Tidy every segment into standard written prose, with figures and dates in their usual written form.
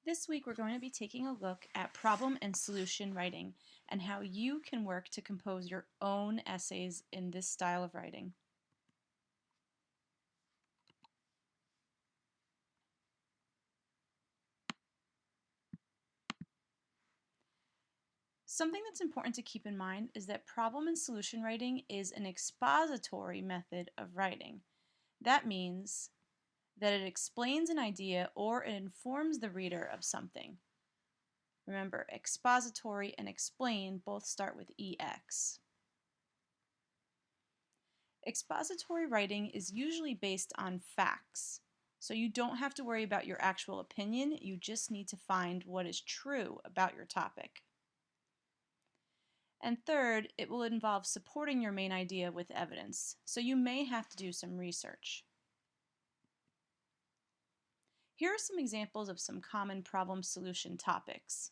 This week we're going to be taking a look at problem and solution writing and how you can work to compose your own essays in this style of writing. Something that's important to keep in mind is that problem and solution writing is an expository method of writing. That means that it explains an idea or it informs the reader of something. Remember, expository and explain both start with EX. Expository writing is usually based on facts, so you don't have to worry about your actual opinion, you just need to find what is true about your topic. And third, it will involve supporting your main idea with evidence, so you may have to do some research. Here are some examples of some common problem solution topics.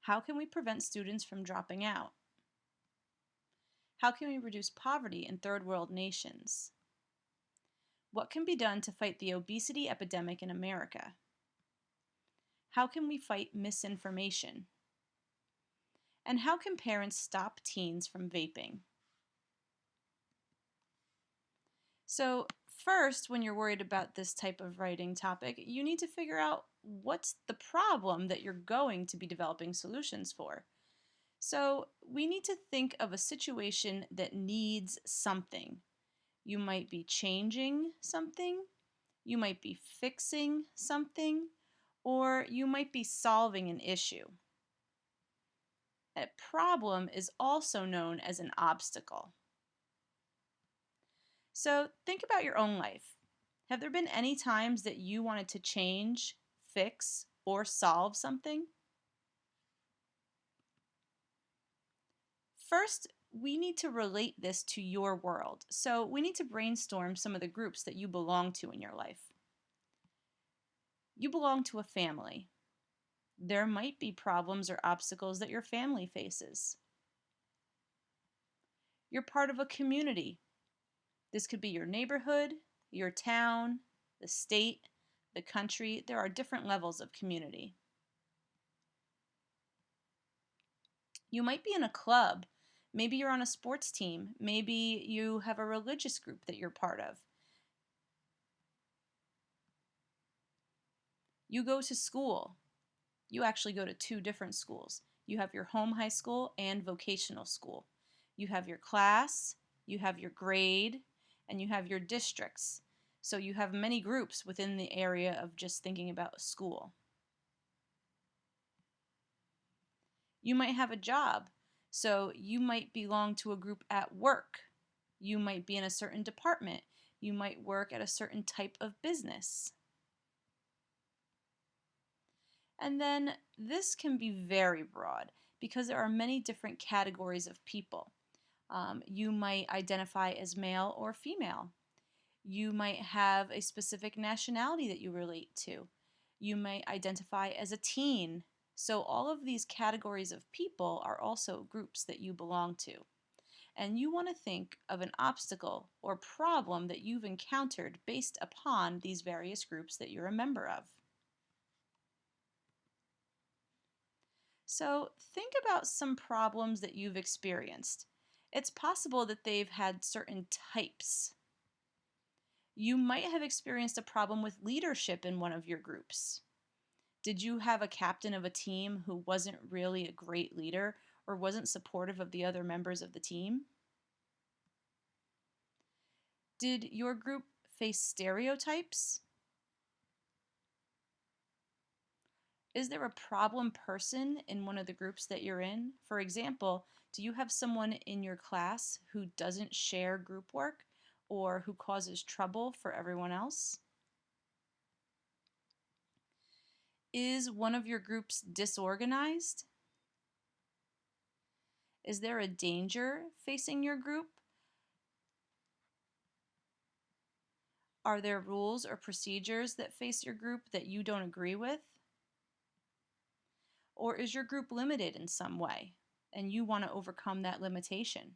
How can we prevent students from dropping out? How can we reduce poverty in third world nations? What can be done to fight the obesity epidemic in America? How can we fight misinformation? And how can parents stop teens from vaping? So first, when you're worried about this type of writing topic, you need to figure out what's the problem that you're going to be developing solutions for. So we need to think of a situation that needs something. You might be changing something, you might be fixing something, or you might be solving an issue. A problem is also known as an obstacle. So think about your own life. Have there been any times that you wanted to change, fix, or solve something? First, we need to relate this to your world. So we need to brainstorm some of the groups that you belong to in your life. You belong to a family. There might be problems or obstacles that your family faces. You're part of a community. This could be your neighborhood, your town, the state, the country. There are different levels of community. You might be in a club. Maybe you're on a sports team. Maybe you have a religious group that you're part of. You go to school. You actually go to two different schools. You have your home high school and vocational school. You have your class, you have your grade, and you have your districts. So you have many groups within the area of just thinking about school. You might have a job. So you might belong to a group at work. You might be in a certain department. You might work at a certain type of business. And then this can be very broad because there are many different categories of people. You might identify as male or female. You might have a specific nationality that you relate to. You might identify as a teen. So all of these categories of people are also groups that you belong to. And you want to think of an obstacle or problem that you've encountered based upon these various groups that you're a member of. So think about some problems that you've experienced. It's possible that they've had certain types. You might have experienced a problem with leadership in one of your groups. Did you have a captain of a team who wasn't really a great leader or wasn't supportive of the other members of the team? Did your group face stereotypes? Is there a problem person in one of the groups that you're in? For example, do you have someone in your class who doesn't share group work or who causes trouble for everyone else? Is one of your groups disorganized? Is there a danger facing your group? Are there rules or procedures that face your group that you don't agree with? Or is your group limited in some way and you want to overcome that limitation?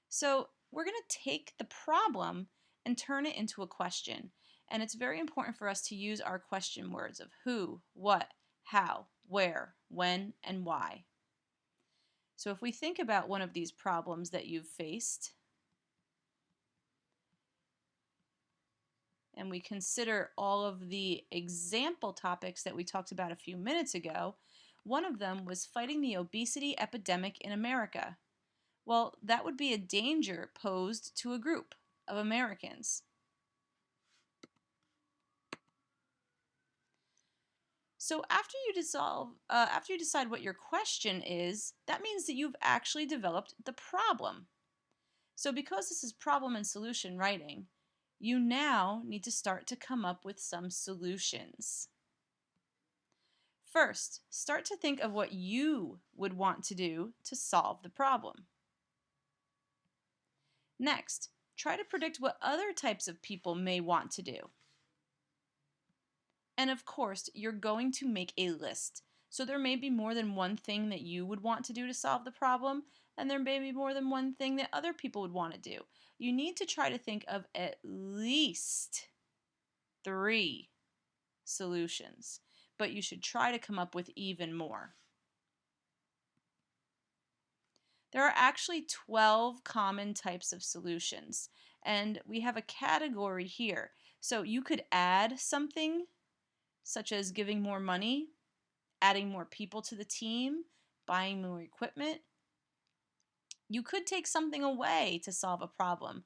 So we're going to take the problem and turn it into a question. And it's very important for us to use our question words of who, what, how, where, when, and why. So if we think about one of these problems that you've faced, and we consider all of the example topics that we talked about a few minutes ago, one of them was fighting the obesity epidemic in America. Well, that would be a danger posed to a group of Americans. So after you decide what your question is, that means that you've actually developed the problem. So because this is problem and solution writing, you now need to start to come up with some solutions. First, start to think of what you would want to do to solve the problem. Next, try to predict what other types of people may want to do. And of course, you're going to make a list. So there may be more than one thing that you would want to do to solve the problem, and there may be more than one thing that other people would want to do. You need to try to think of at least 3 solutions, but you should try to come up with even more. There are actually 12 common types of solutions, and we have a category here. So you could add something such as giving more money, adding more people to the team, buying more equipment. You could take something away to solve a problem.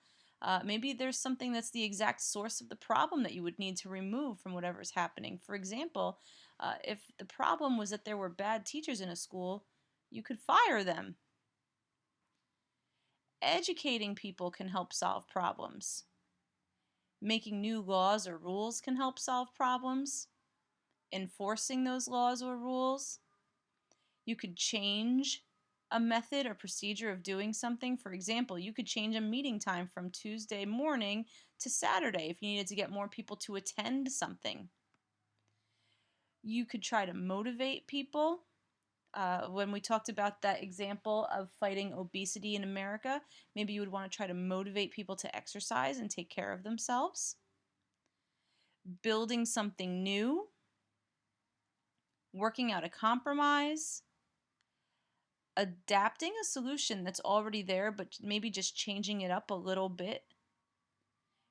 Maybe there's something that's the exact source of the problem that you would need to remove from whatever's happening. For example, if the problem was that there were bad teachers in a school, you could fire them. Educating people can help solve problems. Making new laws or rules can help solve problems. Enforcing those laws or rules. You could change a method or procedure of doing something. For example, you could change a meeting time from Tuesday morning to Saturday if you needed to get more people to attend something. You could try to motivate people. When we talked about that example of fighting obesity in America, maybe you would want to try to motivate people to exercise and take care of themselves. Building something new. Working out a compromise. Adapting a solution that's already there, but maybe just changing it up a little bit.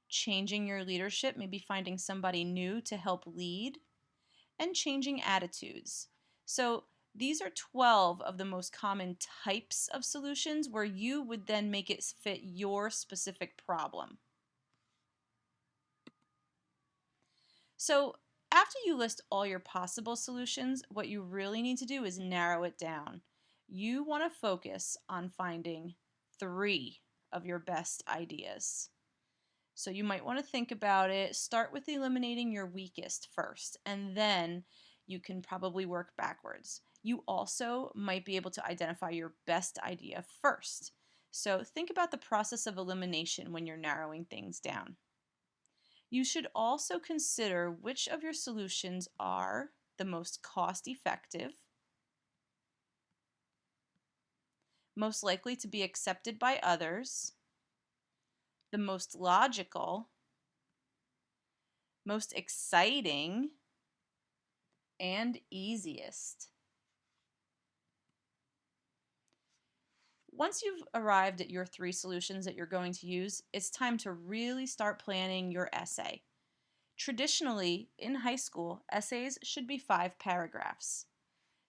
Changing your leadership, maybe finding somebody new to help lead. And changing attitudes. So these are 12 of the most common types of solutions where you would then make it fit your specific problem. So after you list all your possible solutions, what you really need to do is narrow it down. You want to focus on finding 3 of your best ideas. So you might want to think about it. Start with eliminating your weakest first, and then you can probably work backwards. You also might be able to identify your best idea first. So think about the process of elimination when you're narrowing things down. You should also consider which of your solutions are the most cost effective, most likely to be accepted by others, the most logical, most exciting, and easiest. Once you've arrived at your 3 solutions that you're going to use, it's time to really start planning your essay. Traditionally, in high school, essays should be 5 paragraphs.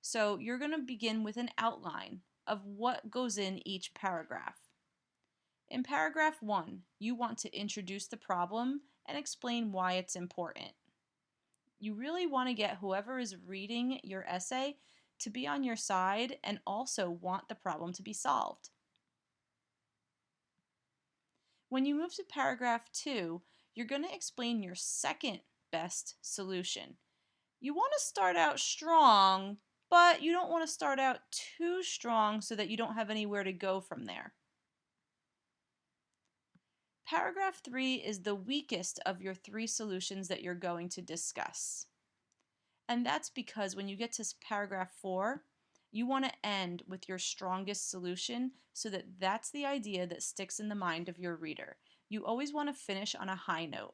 So you're going to begin with an outline of what goes in each paragraph. In paragraph 1, you want to introduce the problem and explain why it's important. You really want to get whoever is reading your essay to be on your side and also want the problem to be solved. When you move to paragraph 2, you're going to explain your second best solution. You want to start out strong, but you don't want to start out too strong so that you don't have anywhere to go from there. Paragraph 3 is the weakest of your 3 solutions that you're going to discuss. And that's because when you get to paragraph 4, you want to end with your strongest solution so that that's the idea that sticks in the mind of your reader. You always want to finish on a high note.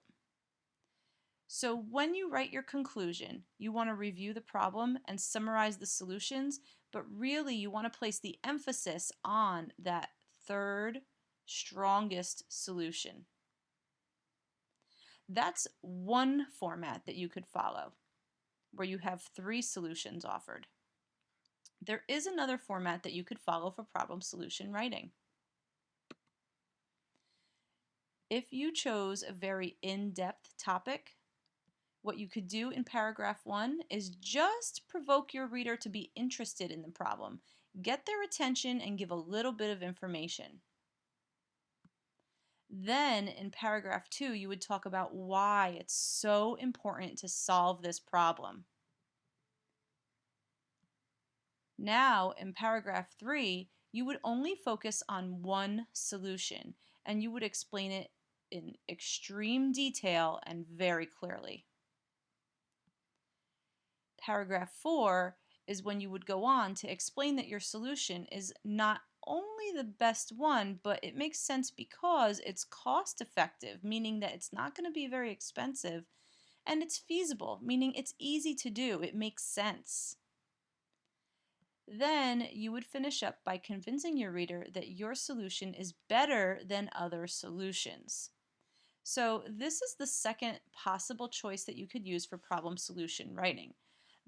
So when you write your conclusion, you want to review the problem and summarize the solutions, but really you want to place the emphasis on that third strongest solution. That's one format that you could follow, where you have 3 solutions offered. There is another format that you could follow for problem solution writing. If you chose a very in-depth topic, what you could do in paragraph 1 is just provoke your reader to be interested in the problem. Get their attention and give a little bit of information. Then in paragraph 2, you would talk about why it's so important to solve this problem. Now, in paragraph 3, you would only focus on one solution and you would explain it in extreme detail and very clearly. Paragraph 4 is when you would go on to explain that your solution is not only the best one, but it makes sense because it's cost effective, meaning that it's not going to be very expensive, and it's feasible, meaning it's easy to do, it makes sense. Then you would finish up by convincing your reader that your solution is better than other solutions. So this is the second possible choice that you could use for problem solution writing.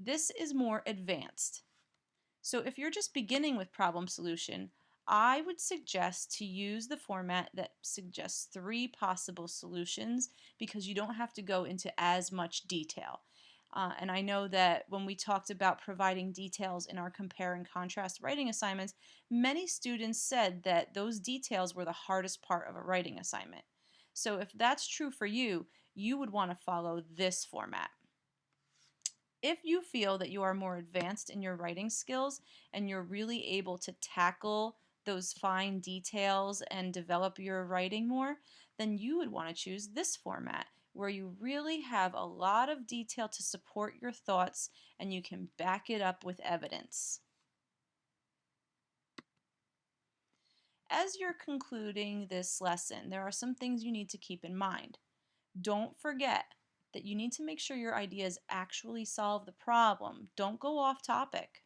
This is more advanced. So if you're just beginning with problem solution, I would suggest to use the format that suggests 3 possible solutions because you don't have to go into as much detail. And I know that when we talked about providing details in our compare and contrast writing assignments, many students said that those details were the hardest part of a writing assignment. So if that's true for you, you would want to follow this format. If you feel that you are more advanced in your writing skills and you're really able to tackle those fine details and develop your writing more, then you would want to choose this format where you really have a lot of detail to support your thoughts and you can back it up with evidence. As you're concluding this lesson, there are some things you need to keep in mind. Don't forget that you need to make sure your ideas actually solve the problem. Don't go off topic.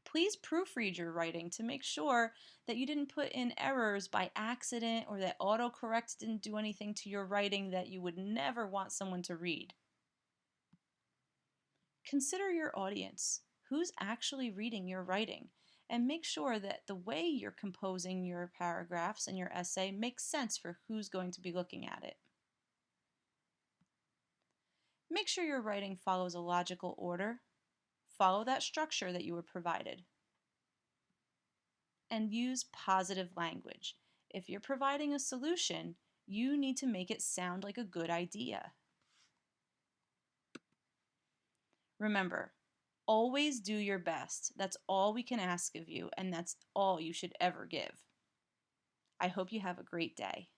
Please proofread your writing to make sure that you didn't put in errors by accident or that autocorrect didn't do anything to your writing that you would never want someone to read. Consider your audience. Who's actually reading your writing? And make sure that the way you're composing your paragraphs and your essay makes sense for who's going to be looking at it. Make sure your writing follows a logical order. Follow that structure that you were provided. And use positive language. If you're providing a solution, you need to make it sound like a good idea. Remember, always do your best. That's all we can ask of you, and that's all you should ever give. I hope you have a great day.